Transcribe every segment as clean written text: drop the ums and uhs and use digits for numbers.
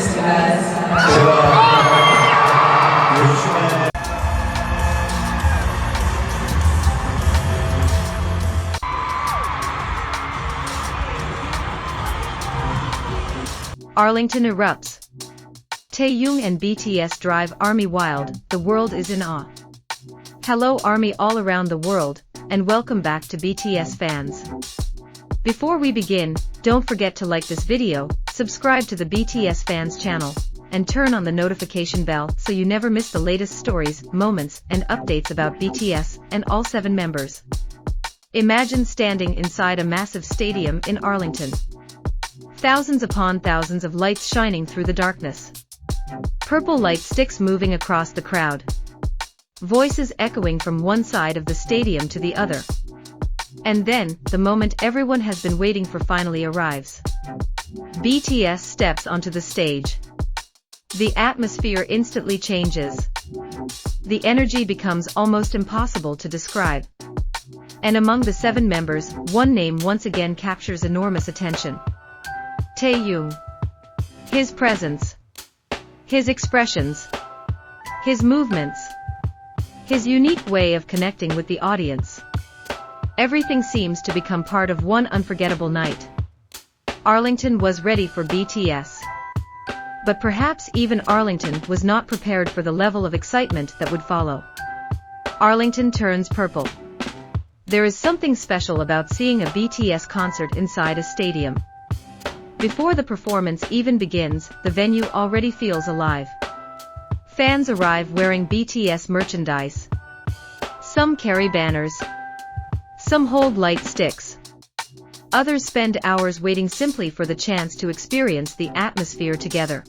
missed you guys. Arlington erupts. Taehyung and BTS drive ARMY wild, the world is in awe. Hello ARMY all around the world, and welcome back to BTS fans. Before we begin, don't forget to like this video, subscribe to the BTS fans channel, and turn on the notification bell so you never miss the latest stories, moments, and updates about BTS and all 7 members. Imagine standing inside a massive stadium in Arlington. Thousands upon thousands of lights shining through the darkness. Purple light sticks moving across the crowd. Voices echoing from one side of the stadium to the other. And then, the moment everyone has been waiting for finally arrives. BTS steps onto the stage. The atmosphere instantly changes. The energy becomes almost impossible to describe. And among the 7 members, one name once again captures enormous attention. Taehyung. His presence. His expressions. His movements. His unique way of connecting with the audience. Everything seems to become part of one unforgettable night. Arlington was ready for BTS. But perhaps even Arlington was not prepared for the level of excitement that would follow. Arlington turns purple. There is something special about seeing a BTS concert inside a stadium. Before the performance even begins, the venue already feels alive. Fans arrive wearing BTS merchandise. Some carry banners. Some hold light sticks. Others spend hours waiting simply for the chance to experience the atmosphere together.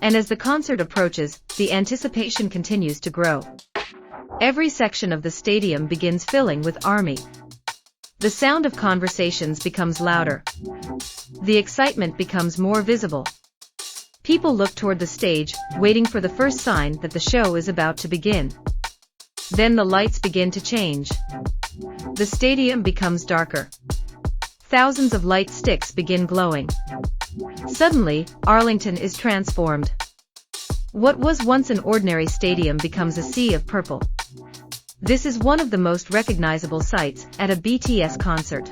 And as the concert approaches, the anticipation continues to grow. Every section of the stadium begins filling with ARMY. The sound of conversations becomes louder. The excitement becomes more visible. People look toward the stage, waiting for the first sign that the show is about to begin. Then the lights begin to change. The stadium becomes darker. Thousands of light sticks begin glowing. Suddenly, Arlington is transformed. What was once an ordinary stadium becomes a sea of purple. This is one of the most recognizable sights at a BTS concert.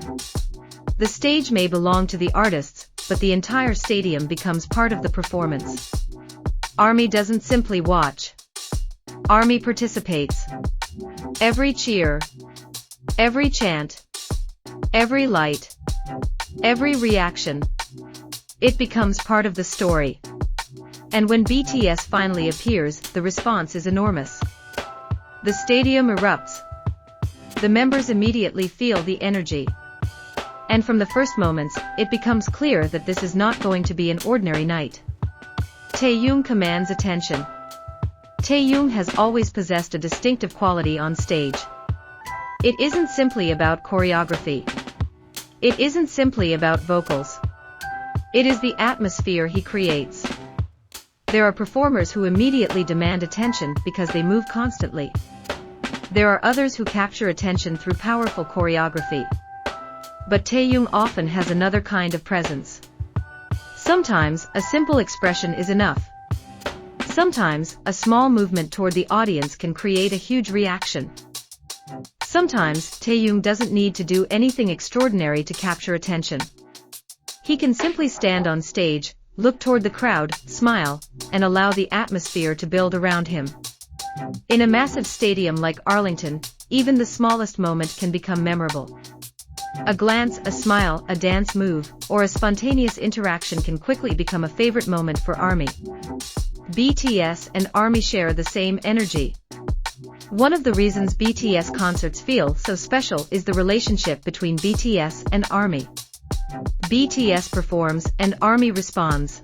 The stage may belong to the artists, but the entire stadium becomes part of the performance. ARMY doesn't simply watch. ARMY participates. Every cheer, every chant, every light, every reaction. It becomes part of the story. And when BTS finally appears, the response is enormous. The stadium erupts. The members immediately feel the energy. And from the first moments, it becomes clear that this is not going to be an ordinary night. Taehyung commands attention. Taehyung has always possessed a distinctive quality on stage. It isn't simply about choreography. It isn't simply about vocals. It is the atmosphere he creates. There are performers who immediately demand attention because they move constantly. There are others who capture attention through powerful choreography. But Taehyung often has another kind of presence. Sometimes, a simple expression is enough. Sometimes, a small movement toward the audience can create a huge reaction. Sometimes, Taehyung doesn't need to do anything extraordinary to capture attention. He can simply stand on stage, look toward the crowd, smile, and allow the atmosphere to build around him. In a massive stadium like Arlington, even the smallest moment can become memorable. A glance, a smile, a dance move, or a spontaneous interaction can quickly become a favorite moment for ARMY. BTS and ARMY share the same energy. One of the reasons BTS concerts feel so special is the relationship between BTS and ARMY. BTS performs and ARMY responds.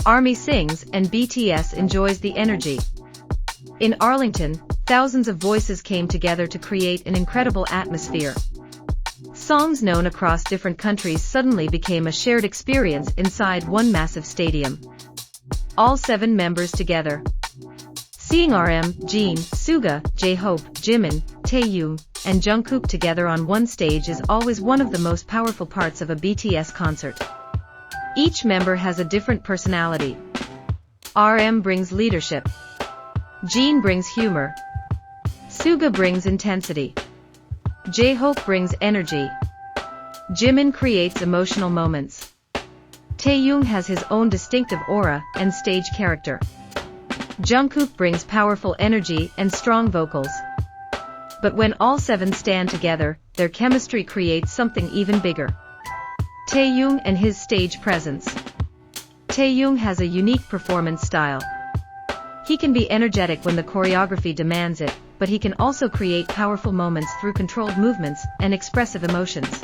ARMY sings and BTS enjoys the energy. In Arlington, thousands of voices came together to create an incredible atmosphere. Songs known across different countries suddenly became a shared experience inside one massive stadium. All 7 members together. Seeing RM, Jin, Suga, J-Hope, Jimin, Taehyung, and Jungkook together on one stage is always one of the most powerful parts of a BTS concert. Each member has a different personality. RM brings leadership. Jin brings humor. Suga brings intensity. J-Hope brings energy. Jimin creates emotional moments. Taehyung has his own distinctive aura and stage character. Jungkook brings powerful energy and strong vocals. But when all seven stand together, their chemistry creates something even bigger. Taehyung and his stage presence. Taehyung has a unique performance style. He can be energetic when the choreography demands it, but he can also create powerful moments through controlled movements and expressive emotions.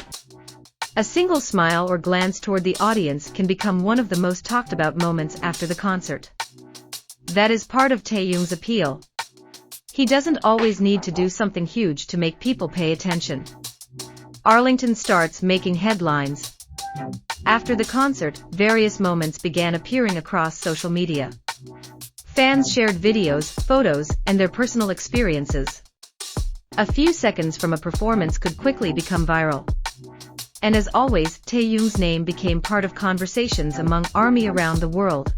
A single smile or glance toward the audience can become one of the most talked about moments after the concert. That is part of Taehyung's appeal. He doesn't always need to do something huge to make people pay attention. Arlington starts making headlines. After the concert, various moments began appearing across social media. Fans shared videos, photos, and their personal experiences. A few seconds from a performance could quickly become viral. And as always, Taehyung's name became part of conversations among ARMY around the world.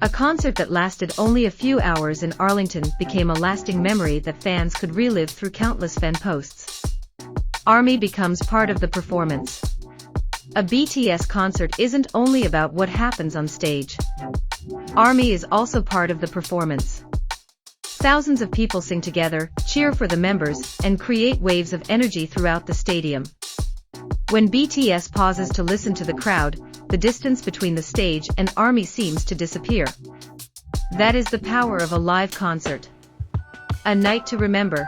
A concert that lasted only a few hours in Arlington became a lasting memory that fans could relive through countless fan posts. ARMY becomes part of the performance. A BTS concert isn't only about what happens on stage. ARMY is also part of the performance. Thousands of people sing together, cheer for the members, and create waves of energy throughout the stadium. When BTS pauses to listen to the crowd, the distance between the stage and ARMY seems to disappear. That is the power of a live concert. A night to remember.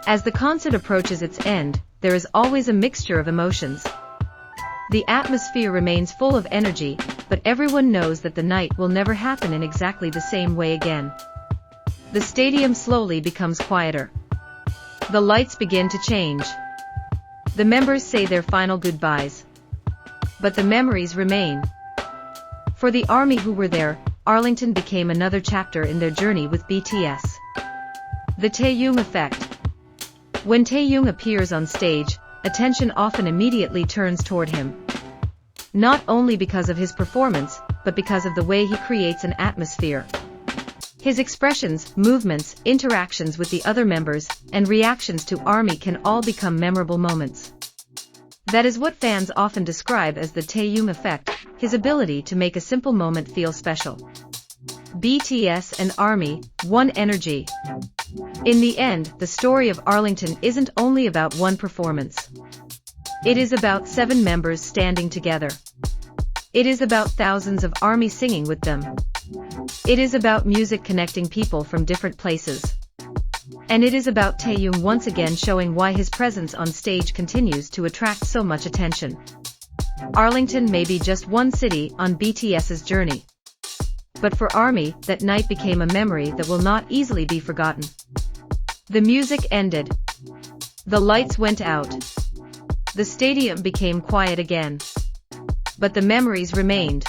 As the concert approaches its end, there is always a mixture of emotions. The atmosphere remains full of energy, but everyone knows that the night will never happen in exactly the same way again. The stadium slowly becomes quieter. The lights begin to change. The members say their final goodbyes. But the memories remain. For the ARMY who were there, Arlington became another chapter in their journey with BTS. The Taehyung effect. When Taehyung appears on stage, attention often immediately turns toward him. Not only because of his performance, but because of the way he creates an atmosphere. His expressions, movements, interactions with the other members, and reactions to ARMY can all become memorable moments. That is what fans often describe as the Taehyung effect, his ability to make a simple moment feel special. BTS and ARMY, one energy. In the end, the story of Arlington isn't only about one performance. It is about 7 members standing together. It is about thousands of ARMY singing with them. It is about music connecting people from different places. And it is about Taehyung once again showing why his presence on stage continues to attract so much attention. Arlington may be just one city on BTS's journey. But for ARMY, that night became a memory that will not easily be forgotten. The music ended. The lights went out. The stadium became quiet again. But the memories remained.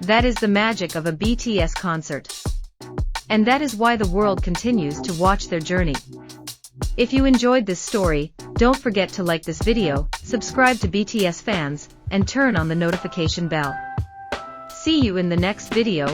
That is the magic of a BTS concert. And that is why the world continues to watch their journey. If you enjoyed this story, don't forget to like this video, subscribe to BTS fans, and turn on the notification bell. See you in the next video.